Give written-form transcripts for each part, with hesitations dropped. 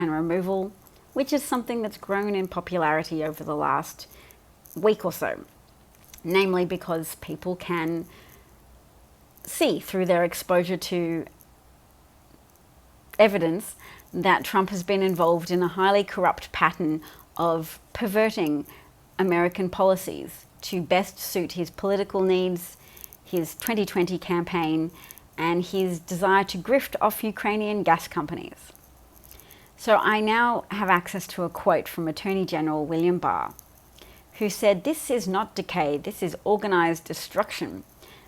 and removal, which is something that's grown in popularity over the last week or so, namely because people can see through their exposure to evidence that Trump has been involved in a highly corrupt pattern of perverting American policies to best suit his political needs, his 2020 campaign, and his desire to grift off Ukrainian gas companies. So I now have access to a quote from Attorney General William Barr, who said, "This is not decay, this is organized destruction.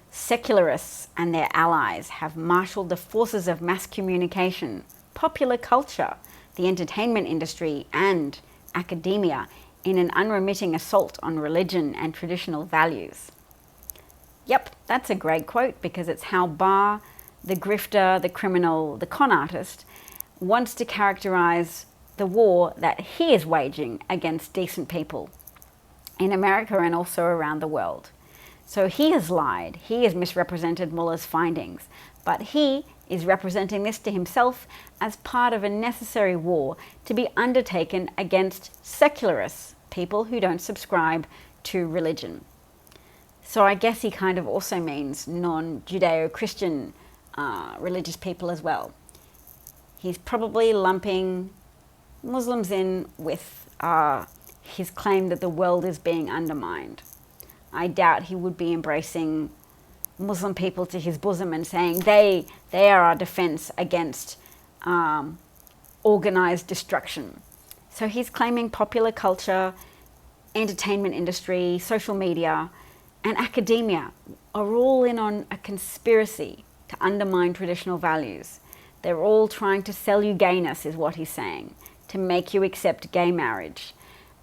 Secularists and their allies have marshaled the forces of mass communication, popular culture, the entertainment industry, and academia in an unremitting assault on religion and traditional values." Yep, that's a great quote, because it's how Barr, the grifter, the criminal, the con artist, wants to characterize the war that he is waging against decent people in America and also around the world. So he has lied, he has misrepresented Mueller's findings, but he is representing this to himself as part of a necessary war to be undertaken against secularists, people who don't subscribe to religion. So I guess he kind of also means non-Judeo-Christian religious people as well. He's probably lumping Muslims in with his claim that the world is being undermined. I doubt he would be embracing Muslim people to his bosom and saying they are our defense against organized destruction. So he's claiming popular culture, entertainment industry, social media, and academia are all in on a conspiracy to undermine traditional values. They're all trying to sell you gayness, is what he's saying, to make you accept gay marriage.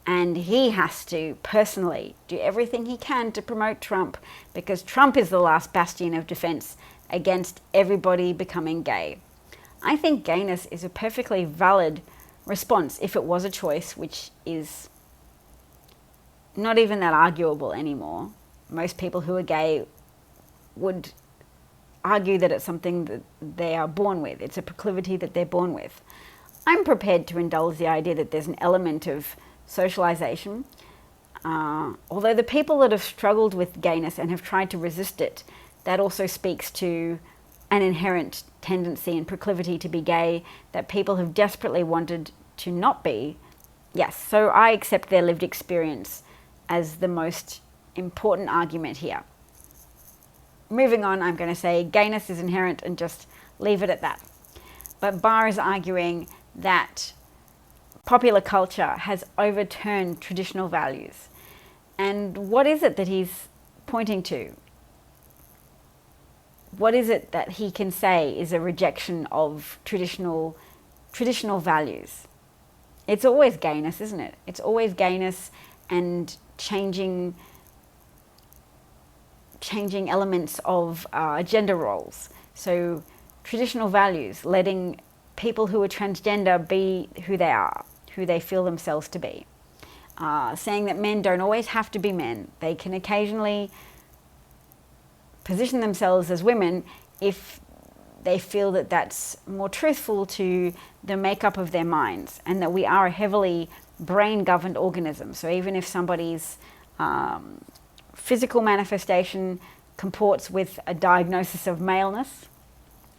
And he has to personally do everything he can to promote Trump, because Trump is the last bastion of defense against everybody becoming gay. I think gayness is a perfectly valid response if it was a choice, which is not even that arguable anymore. Most people who are gay would argue that it's something that they are born with. It's a proclivity that they're born with. I'm prepared to indulge the idea that there's an element of socialization. Although the people that have struggled with gayness and have tried to resist it, that also speaks to an inherent tendency and proclivity to be gay that people have desperately wanted to not be. Yes, so I accept their lived experience as the most important argument here. Moving on, I'm going to say gayness is inherent and just leave it at that. But Barr is arguing that popular culture has overturned traditional values. And what is it that he's pointing to? What is it that he can say is a rejection of traditional values? It's always gayness, isn't it? It's always gayness and changing elements of gender roles. So traditional values, letting people who are transgender be who they are, who they feel themselves to be. Saying that men don't always have to be men. They can occasionally position themselves as women if they feel that that's more truthful to the makeup of their minds, and that we are a heavily brain-governed organism. So even if somebody's physical manifestation comports with a diagnosis of maleness,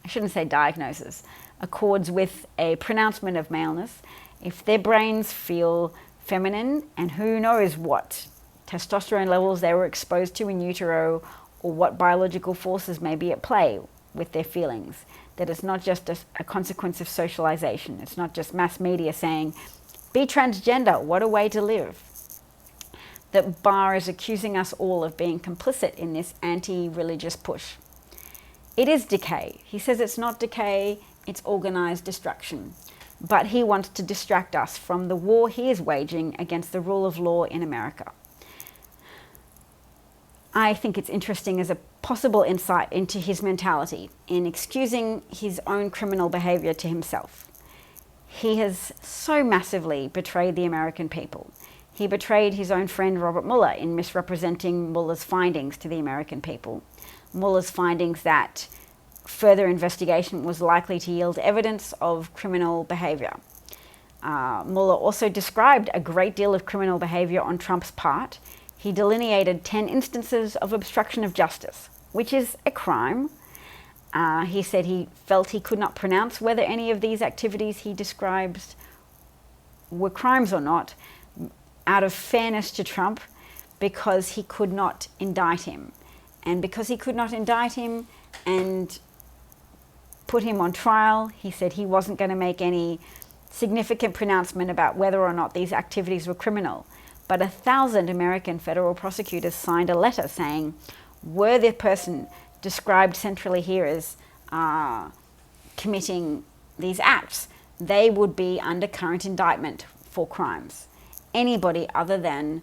I shouldn't say diagnosis, accords with a pronouncement of maleness, if their brains feel feminine, and who knows what testosterone levels they were exposed to in utero, or what biological forces may be at play with their feelings, that it's not just a consequence of socialization. It's not just mass media saying, be transgender, what a way to live. That Barr is accusing us all of being complicit in this anti-religious push. It is decay. He says it's not decay, it's organized destruction. But he wants to distract us from the war he is waging against the rule of law in America. I think it's interesting as a possible insight into his mentality in excusing his own criminal behavior to himself. He has so massively betrayed the American people. He betrayed his own friend Robert Mueller in misrepresenting Mueller's findings to the American people. Mueller's findings that further investigation was likely to yield evidence of criminal behavior. Mueller also described a great deal of criminal behavior on Trump's part. He delineated 10 instances of obstruction of justice, which is a crime. He said he felt he could not pronounce whether any of these activities he describes were crimes or not, out of fairness to Trump, because he could not indict him. And because he could not indict him and put him on trial, he said he wasn't going to make any significant pronouncement about whether or not these activities were criminal. But 1,000 American federal prosecutors signed a letter saying, were the person described centrally here as committing these acts, they would be under current indictment for crimes. Anybody other than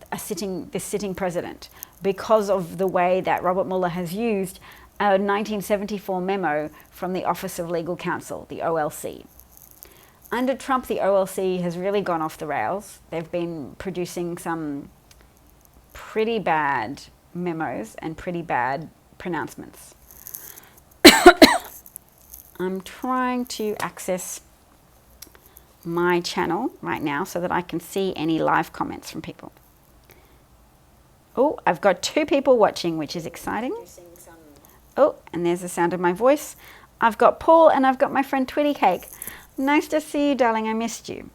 the sitting president, because of the way that Robert Mueller has used a 1974 memo from the Office of Legal Counsel, the OLC. Under Trump, the OLC has really gone off the rails. They've been producing some pretty bad memos and pretty bad pronouncements. I'm trying to access my channel right now so that I can see any live comments from people. Oh, I've got 2 people watching, which is exciting. Oh, and there's the sound of my voice. I've got Paul and I've got my friend Twitty Cake. Nice to see you, darling. I missed you.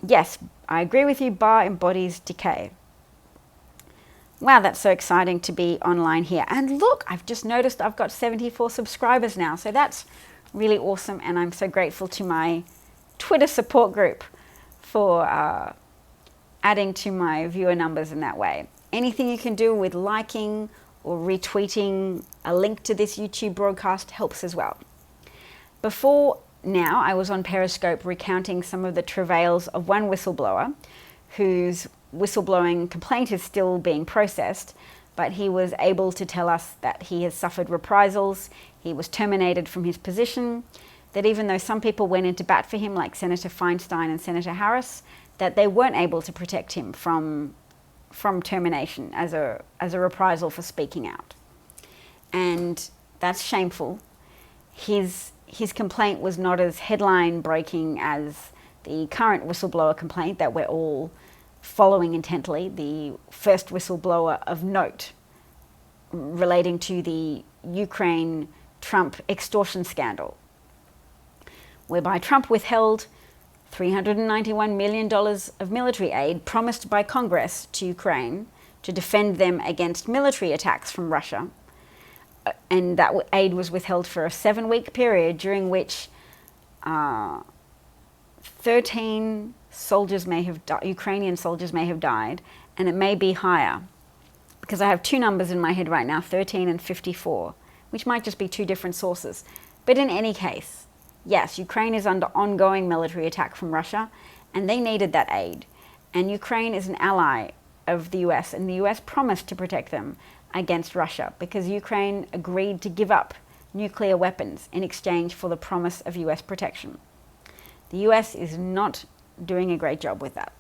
Yes, I agree with you. Barr embodies decay. Wow, that's so exciting to be online here. And look, I've just noticed I've got 74 subscribers now. So that's really awesome. And I'm so grateful to my Twitter support group for adding to my viewer numbers in that way. Anything you can do with liking or retweeting a link to this YouTube broadcast helps as well. Before now, I was on Periscope recounting some of the travails of one whistleblower whose whistleblowing complaint is still being processed, but he was able to tell us that he has suffered reprisals, he was terminated from his position, that even though some people went into bat for him, like Senator Feinstein and Senator Harris, that they weren't able to protect him from termination as a reprisal for speaking out. And that's shameful. His complaint was not as headline breaking as the current whistleblower complaint that we're all following intently, the first whistleblower of note relating to the Ukraine-Trump extortion scandal, whereby Trump withheld $391 million of military aid promised by Congress to Ukraine to defend them against military attacks from Russia. And that aid was withheld for a 7-week period during which 13 soldiers Ukrainian soldiers may have died, and it may be higher, because I have 2 numbers in my head right now, 13 and 54, which might just be 2 different sources. But in any case, yes, Ukraine is under ongoing military attack from Russia, and they needed that aid. And Ukraine is an ally of the US, and the US promised to protect them against Russia because Ukraine agreed to give up nuclear weapons in exchange for the promise of US protection. The US is not doing a great job with that.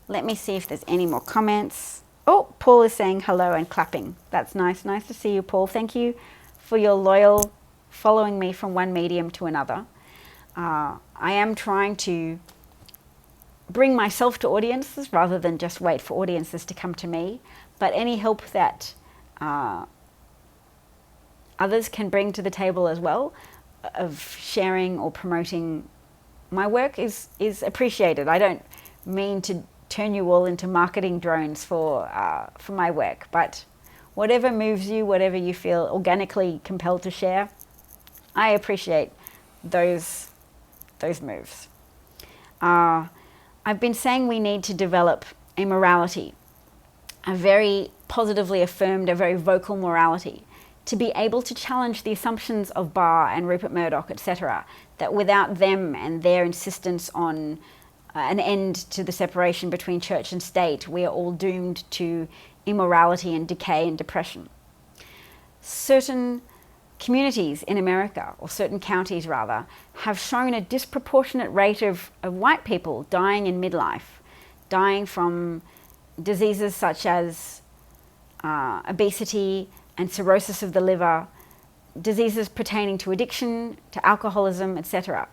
Let me see if there's any more comments. Oh, Paul is saying hello and clapping. That's nice. Nice to see you, Paul. Thank you for your loyal following me from one medium to another. I am trying to bring myself to audiences rather than just wait for audiences to come to me. But any help that others can bring to the table as well, of sharing or promoting my work, is appreciated. I don't mean to turn you all into marketing drones for my work, but whatever moves you, whatever you feel organically compelled to share, I appreciate those moves. I've been saying we need to develop a morality, a very positively affirmed, a very vocal morality, to be able to challenge the assumptions of Barr and Rupert Murdoch, etc., that without them and their insistence on an end to the separation between church and state, we are all doomed to immorality and decay and depression. Certain communities in America, or certain counties rather, have shown a disproportionate rate of white people dying in midlife, dying from diseases such as obesity and cirrhosis of the liver, diseases pertaining to addiction, to alcoholism, etc.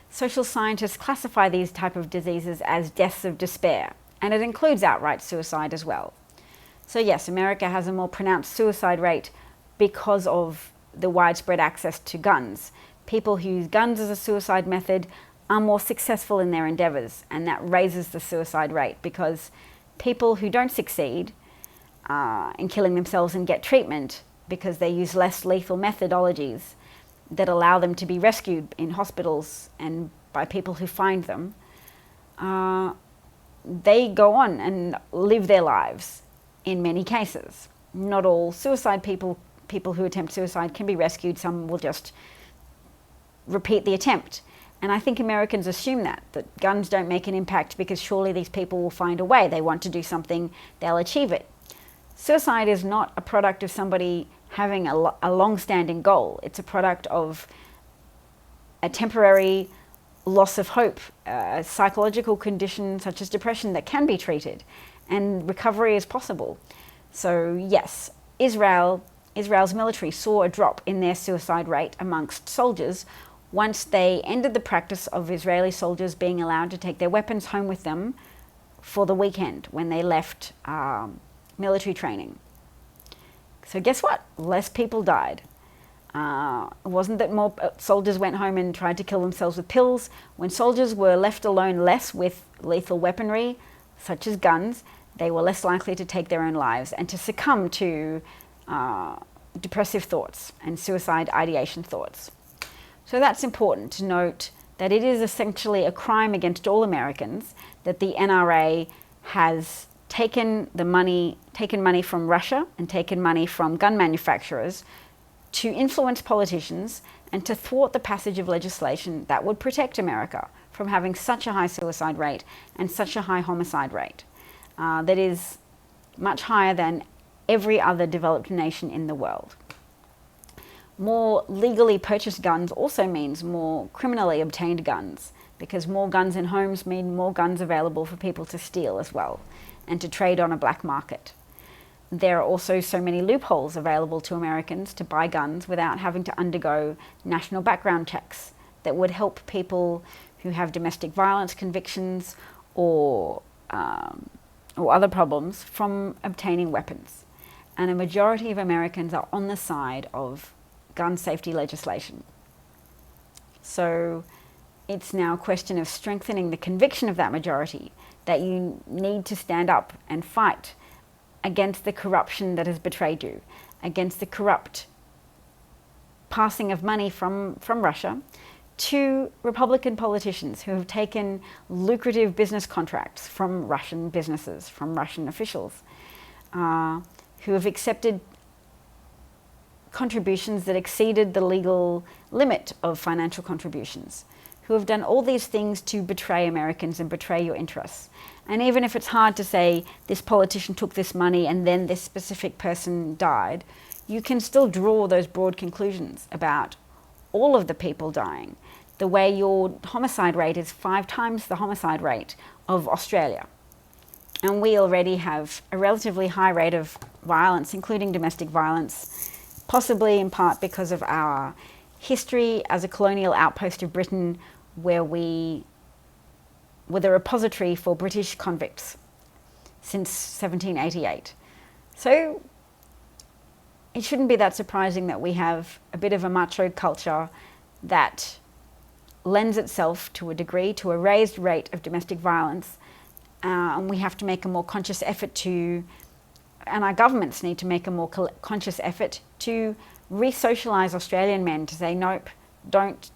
Social scientists classify these type of diseases as deaths of despair, and it includes outright suicide as well. So yes, America has a more pronounced suicide rate because of the widespread access to guns. People who use guns as a suicide method are more successful in their endeavors, and that raises the suicide rate, because people who don't succeed in killing themselves and get treatment because they use less lethal methodologies that allow them to be rescued in hospitals and by people who find them, they go on and live their lives in many cases. Not all suicide people who attempt suicide can be rescued. Some will just repeat the attempt. And I think Americans assume that guns don't make an impact because surely these people will find a way. They want to do something, they'll achieve it. Suicide is not a product of somebody having a long-standing goal. It's a product of a temporary loss of hope, a psychological condition such as depression that can be treated, and recovery is possible. So yes, Israel's military saw a drop in their suicide rate amongst soldiers once they ended the practice of Israeli soldiers being allowed to take their weapons home with them for the weekend when they left military training. So guess what? Less people died. It wasn't that more soldiers went home and tried to kill themselves with pills. When soldiers were left alone less with lethal weaponry, such as guns, they were less likely to take their own lives and to succumb to depressive thoughts and suicide ideation thoughts. So that's important to note, that it is essentially a crime against all Americans that the NRA has taken money from Russia and taken money from gun manufacturers to influence politicians and to thwart the passage of legislation that would protect America from having such a high suicide rate and such a high homicide rate. That is much higher than every other developed nation in the world. More legally purchased guns also means more criminally obtained guns, because more guns in homes mean more guns available for people to steal as well and to trade on a black market. There are also so many loopholes available to Americans to buy guns without having to undergo national background checks that would help people who have domestic violence convictions or other problems from obtaining weapons. And a majority of Americans are on the side of gun safety legislation. So it's now a question of strengthening the conviction of that majority that you need to stand up and fight against the corruption that has betrayed you, against the corrupt passing of money from Russia to Republican politicians who have taken lucrative business contracts from Russian businesses, from Russian officials, who have accepted contributions that exceeded the legal limit of financial contributions, who have done all these things to betray Americans and betray your interests. And even if it's hard to say this politician took this money and then this specific person died, you can still draw those broad conclusions about all of the people dying. The way your homicide rate is 5 times the homicide rate of Australia. And we already have a relatively high rate of violence, including domestic violence, possibly in part because of our history as a colonial outpost of Britain, where we were the repository for British convicts since 1788. So it shouldn't be that surprising that we have a bit of a macho culture that lends itself to a degree to a raised rate of domestic violence, and we have to make a more conscious effort to, and our governments need to make a more conscious effort to re-socialise Australian men, to say, nope, don't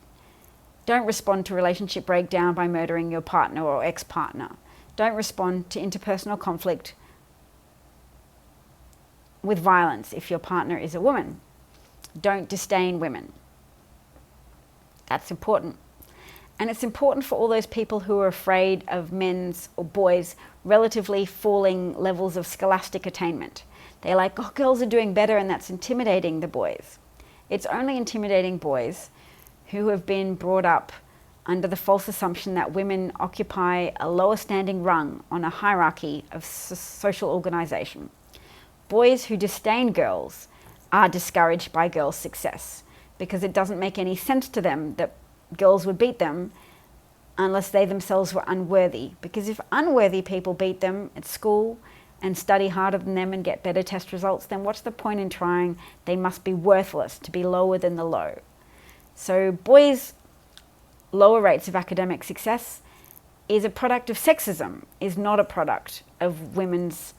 respond to relationship breakdown by murdering your partner or ex-partner. Don't respond to interpersonal conflict with violence if your partner is a woman. Don't disdain women. That's important. And it's important for all those people who are afraid of men's or boys' relatively falling levels of scholastic attainment. They're like, oh, girls are doing better, and that's intimidating the boys. It's only intimidating boys who have been brought up under the false assumption that women occupy a lower standing rung on a hierarchy of social organization. Boys who disdain girls are discouraged by girls' success because it doesn't make any sense to them that girls would beat them unless they themselves were unworthy. Because if unworthy people beat them at school and study harder than them and get better test results, then what's the point in trying? They must be worthless to be lower than the low. So boys' lower rates of academic success is a product of sexism, is not a product of women's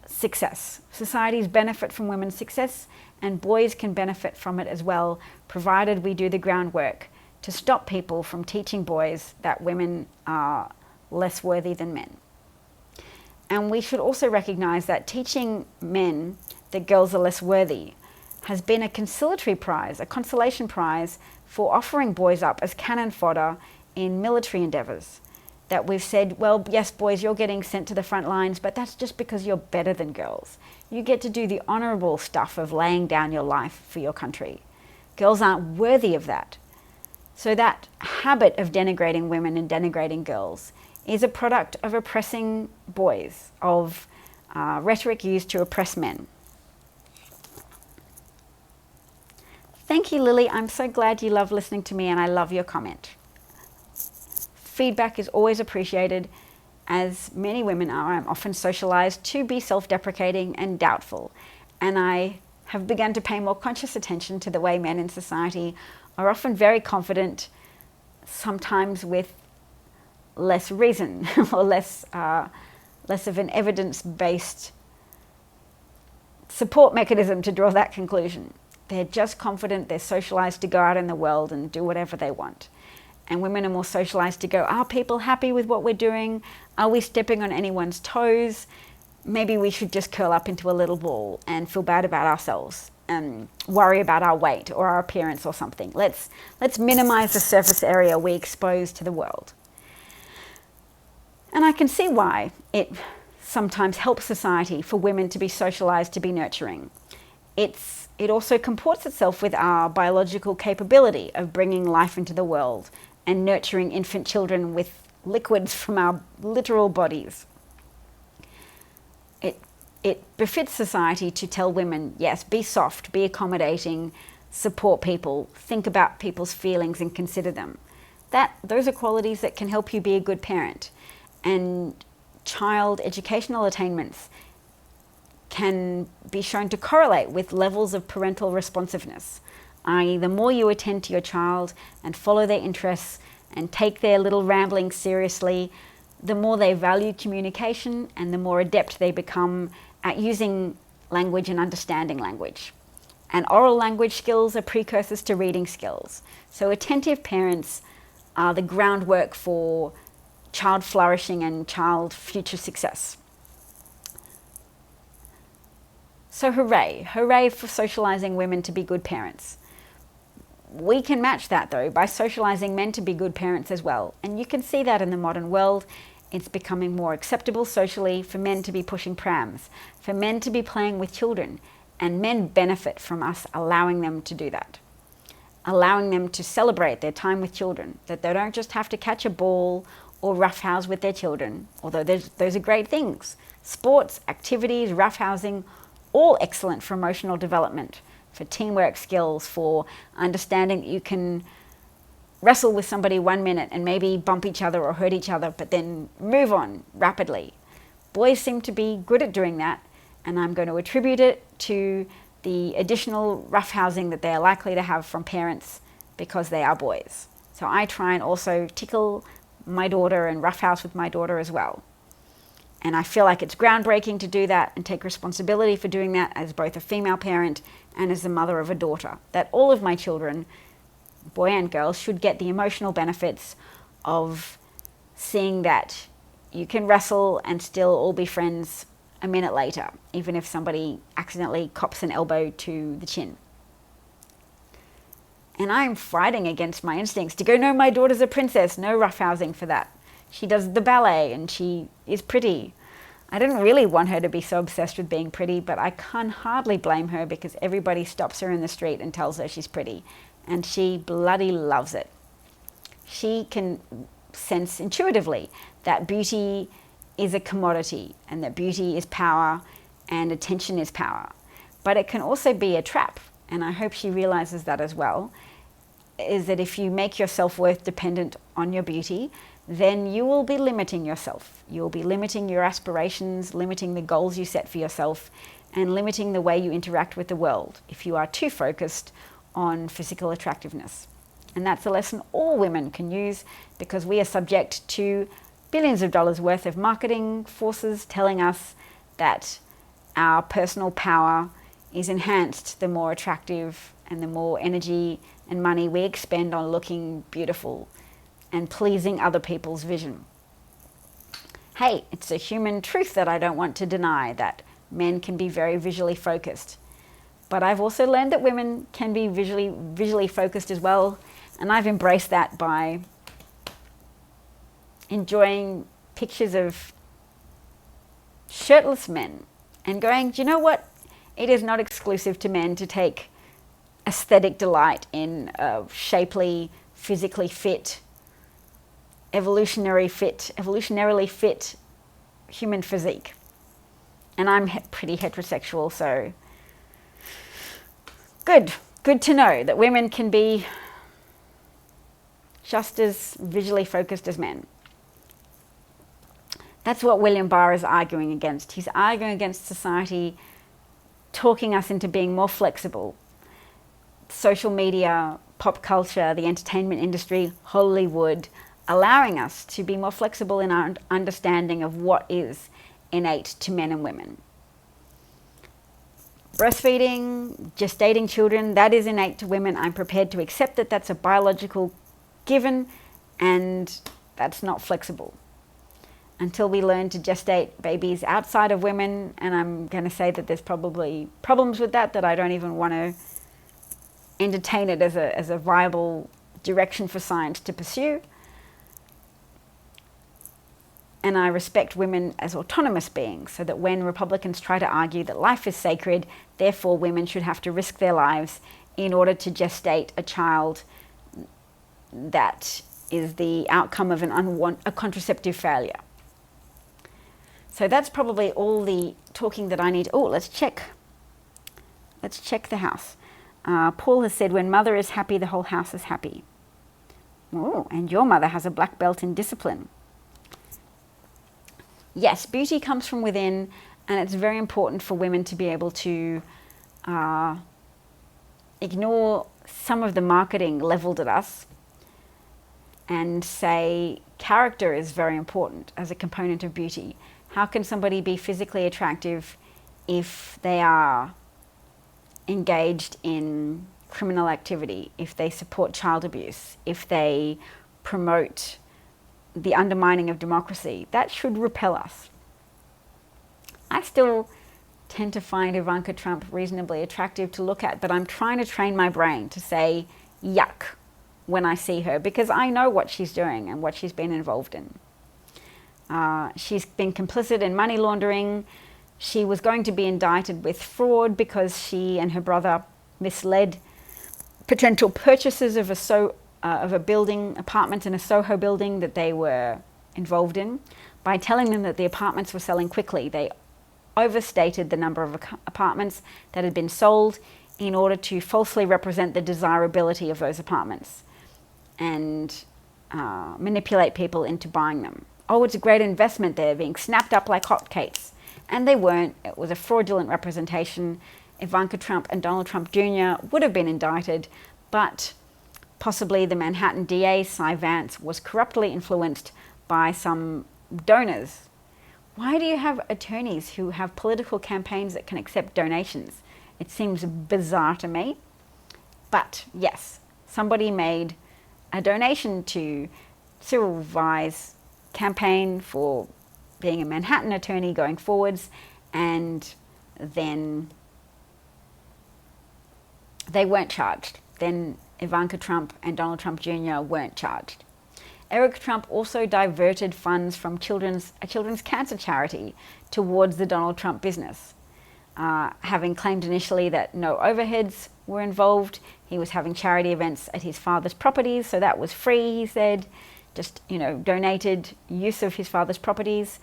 success. Societies benefit from women's success, and boys can benefit from it as well, provided we do the groundwork to stop people from teaching boys that women are less worthy than men. And we should also recognize that teaching men that girls are less worthy has been a consolatory prize, a consolation prize for offering boys up as cannon fodder in military endeavors. That we've said, well, yes, boys, you're getting sent to the front lines, but that's just because you're better than girls. You get to do the honorable stuff of laying down your life for your country. Girls aren't worthy of that. So that habit of denigrating women and denigrating girls is a product of oppressing boys, of rhetoric used to oppress men. Thank you, Lily. I'm so glad you love listening to me, and I love your comment. Feedback is always appreciated. As many women are, I'm often socialized to be self-deprecating and doubtful. And I have begun to pay more conscious attention to the way men in society are often very confident, sometimes with less reason or less of an evidence-based support mechanism to draw that conclusion. They're just confident, they're socialized to go out in the world and do whatever they want. And women are more socialized to go, are people happy with what we're doing? Are we stepping on anyone's toes? Maybe we should just curl up into a little ball and feel bad about ourselves and worry about our weight or our appearance or something. Let's minimize the surface area we expose to the world. And I can see why it sometimes helps society for women to be socialized to be nurturing. It also comports itself with our biological capability of bringing life into the world and nurturing infant children with liquids from our literal bodies. It befits society to tell women, yes, be soft, be accommodating, support people, think about people's feelings and consider them. Those are qualities that can help you be a good parent. And child educational attainments can be shown to correlate with levels of parental responsiveness, i.e. the more you attend to your child and follow their interests and take their little ramblings seriously, the more they value communication and the more adept they become at using language and understanding language. And oral language skills are precursors to reading skills. So attentive parents are the groundwork for child flourishing and child future success. So hooray for socializing women to be good parents. We can match that though by socializing men to be good parents as well. And you can see that in the modern world. It's becoming more acceptable socially for men to be pushing prams, for men to be playing with children, and men benefit from us allowing them to do that. Allowing them to celebrate their time with children, that they don't just have to catch a ball or roughhouse with their children, although those are great things. Sports, activities, roughhousing, all excellent for emotional development, for teamwork skills, for understanding that you can wrestle with somebody 1 minute and maybe bump each other or hurt each other, but then move on rapidly. Boys seem to be good at doing that, and I'm going to attribute it to the additional roughhousing that they are likely to have from parents because they are boys. So I try and also tickle my daughter and roughhouse with my daughter as well. And I feel like it's groundbreaking to do that and take responsibility for doing that as both a female parent and as the mother of a daughter. That all of my children, boy and girl, should get the emotional benefits of seeing that you can wrestle and still all be friends a minute later, even if somebody accidentally cops an elbow to the chin. And I'm fighting against my instincts to go, no, my daughter's a princess, no roughhousing for that. She does the ballet and she is pretty. I didn't really want her to be so obsessed with being pretty, but I can hardly blame her because everybody stops her in the street and tells her she's pretty. And she bloody loves it. She can sense intuitively that beauty is a commodity and that beauty is power and attention is power. But it can also be a trap, and I hope she realizes that as well. is that if you make your self-worth dependent on your beauty, then you will be limiting yourself. You'll be limiting your aspirations, limiting the goals you set for yourself, and limiting the way you interact with the world if you are too focused on physical attractiveness. And that's a lesson all women can use, because we are subject to billions of dollars worth of marketing forces telling us that our personal power is enhanced the more attractive and the more energy and money we expend on looking beautiful and pleasing other people's vision. Hey, it's a human truth that I don't want to deny, that men can be very visually focused. But I've also learned that women can be visually focused as well, and I've embraced that by enjoying pictures of shirtless men and going, do you know what? It is not exclusive to men to take aesthetic delight in a shapely, physically fit, evolutionarily fit human physique. And I'm pretty heterosexual, so good to know that women can be just as visually focused as men. That's what William Barr is arguing against. He's arguing against society talking us into being more flexible. Social media, pop culture, the entertainment industry, Hollywood, allowing us to be more flexible in our understanding of what is innate to men and women. Breastfeeding, gestating children, that is innate to women. I'm prepared to accept that that's a biological given, and that's not flexible. Until we learn to gestate babies outside of women, and I'm going to say that there's probably problems with that I don't even want to entertain it as a viable direction for science to pursue. And I respect women as autonomous beings, so that when Republicans try to argue that life is sacred, therefore women should have to risk their lives in order to gestate a child that is the outcome of a contraceptive failure. So that's probably all the talking that I need. Oh, let's check the house. Paul has said, when mother is happy, the whole house is happy. Oh, and your mother has a black belt in discipline. Yes, beauty comes from within, and it's very important for women to be able to ignore some of the marketing leveled at us and say character is very important as a component of beauty. How can somebody be physically attractive if they are engaged in criminal activity, if they support child abuse, if they promote the undermining of democracy? That should repel us. I still tend to find Ivanka Trump reasonably attractive to look at, but I'm trying to train my brain to say yuck when I see her, because I know what she's doing and what she's been involved in. She's been complicit in money laundering. She was going to be indicted with fraud because she and her brother misled potential purchasers of apartments in a Soho building that they were involved in. By telling them that the apartments were selling quickly, they overstated the number of apartments that had been sold in order to falsely represent the desirability of those apartments and manipulate people into buying them. Oh, it's a great investment. They're being snapped up like hotcakes. And they weren't. It was a fraudulent representation. Ivanka Trump and Donald Trump Jr. would have been indicted, but possibly the Manhattan DA, Cy Vance, was corruptly influenced by some donors. Why do you have attorneys who have political campaigns that can accept donations? It seems bizarre to me. But yes, somebody made a donation to Cyril Vai's campaign for being a Manhattan attorney going forwards, and then they weren't charged. Then Ivanka Trump and Donald Trump Jr. weren't charged. Eric Trump also diverted funds from a children's cancer charity towards the Donald Trump business. Having claimed initially that no overheads were involved, he was having charity events at his father's properties, so that was free, he said. Just, donated use of his father's properties.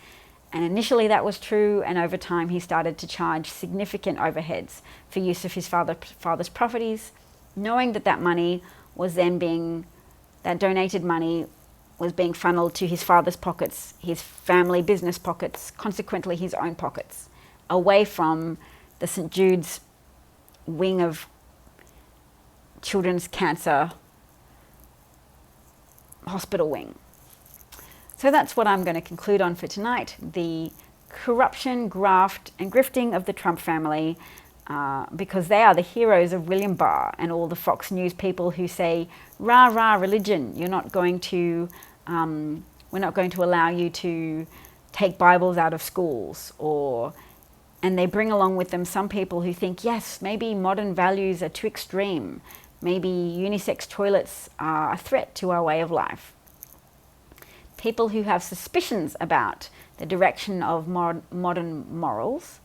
And initially that was true, and over time he started to charge significant overheads for use of his father's properties, knowing that that money was then being, that donated money was being funneled to his father's pockets, his family business pockets, consequently his own pockets, away from the St. Jude's wing of children's cancer hospital wing. So that's what I'm going to conclude on for tonight. The corruption, graft and grifting of the Trump family, because they are the heroes of William Barr and all the Fox News people who say, rah, rah, religion, you're not going to, we're not going to allow you to take Bibles out of schools, and they bring along with them some people who think, yes, maybe modern values are too extreme. Maybe unisex toilets are a threat to our way of life. People who have suspicions about the direction of modern morals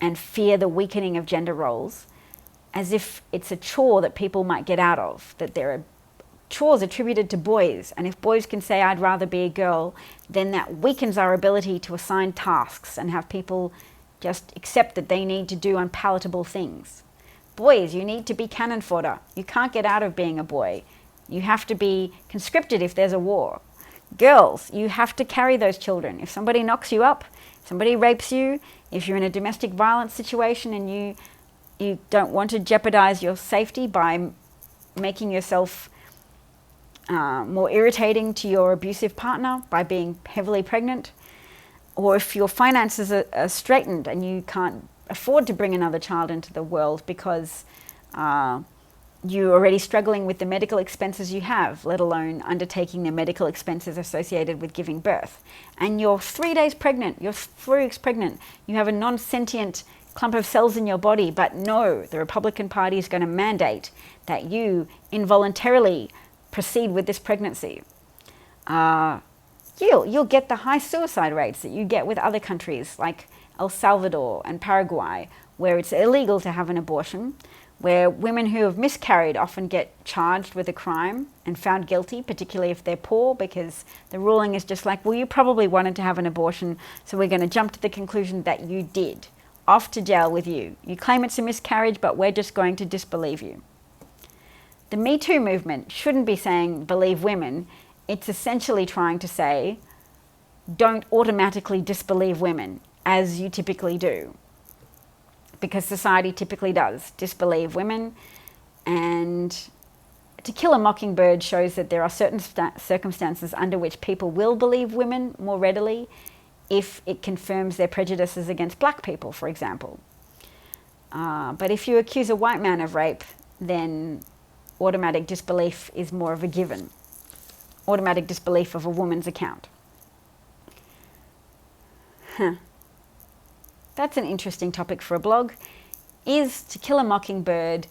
and fear the weakening of gender roles, as if it's a chore that people might get out of, that there are chores attributed to boys, and if boys can say, I'd rather be a girl, then that weakens our ability to assign tasks and have people just accept that they need to do unpalatable things. Boys, you need to be cannon fodder. You can't get out of being a boy. You have to be conscripted if there's a war. Girls, you have to carry those children. If somebody knocks you up, somebody rapes you, if you're in a domestic violence situation and you don't want to jeopardize your safety by making yourself more irritating to your abusive partner by being heavily pregnant, or if your finances are straitened and you can't afford to bring another child into the world because you're already struggling with the medical expenses you have, let alone undertaking the medical expenses associated with giving birth. And you're 3 days pregnant, you're 3 weeks pregnant, you have a non-sentient clump of cells in your body, but no, the Republican Party is going to mandate that you involuntarily proceed with this pregnancy. You'll get the high suicide rates that you get with other countries like El Salvador and Paraguay, where it's illegal to have an abortion, where women who have miscarried often get charged with a crime and found guilty, particularly if they're poor, because the ruling is just like, well, you probably wanted to have an abortion, so we're going to jump to the conclusion that you did. Off to jail with you. You claim it's a miscarriage, but we're just going to disbelieve you. The Me Too movement shouldn't be saying believe women. It's essentially trying to say don't automatically disbelieve women, as you typically do. Because society typically does disbelieve women. And To Kill a Mockingbird shows that there are certain circumstances under which people will believe women more readily if it confirms their prejudices against black people, for example. But if you accuse a white man of rape, then automatic disbelief is more of a given. Automatic disbelief of a woman's account. That's an interesting topic for a blog. Is To Kill a Mockingbird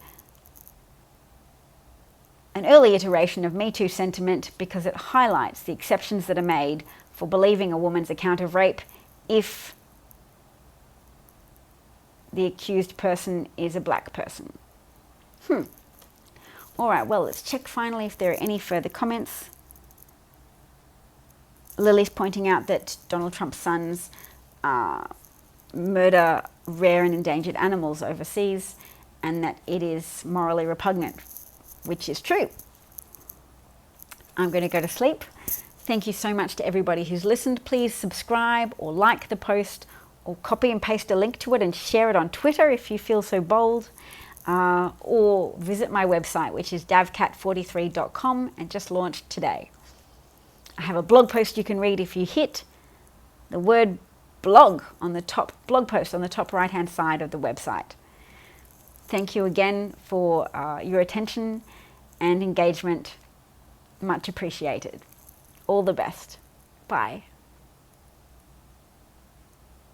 an early iteration of Me Too sentiment because it highlights the exceptions that are made for believing a woman's account of rape if the accused person is a black person? All right, well, let's check finally if there are any further comments. Lily's pointing out that Donald Trump's sons murder rare and endangered animals overseas and that it is morally repugnant, which is true. I'm going to go to sleep. Thank you so much to everybody who's listened. Please subscribe or like the post or copy and paste a link to it and share it on Twitter if you feel so bold. Or visit my website, which is davcat43.com, and just launched today. I have a blog post you can read if you hit the word blog on the top, blog post on the top right hand side of the website. Thank you again for your attention and engagement. Much appreciated. All the best. Bye.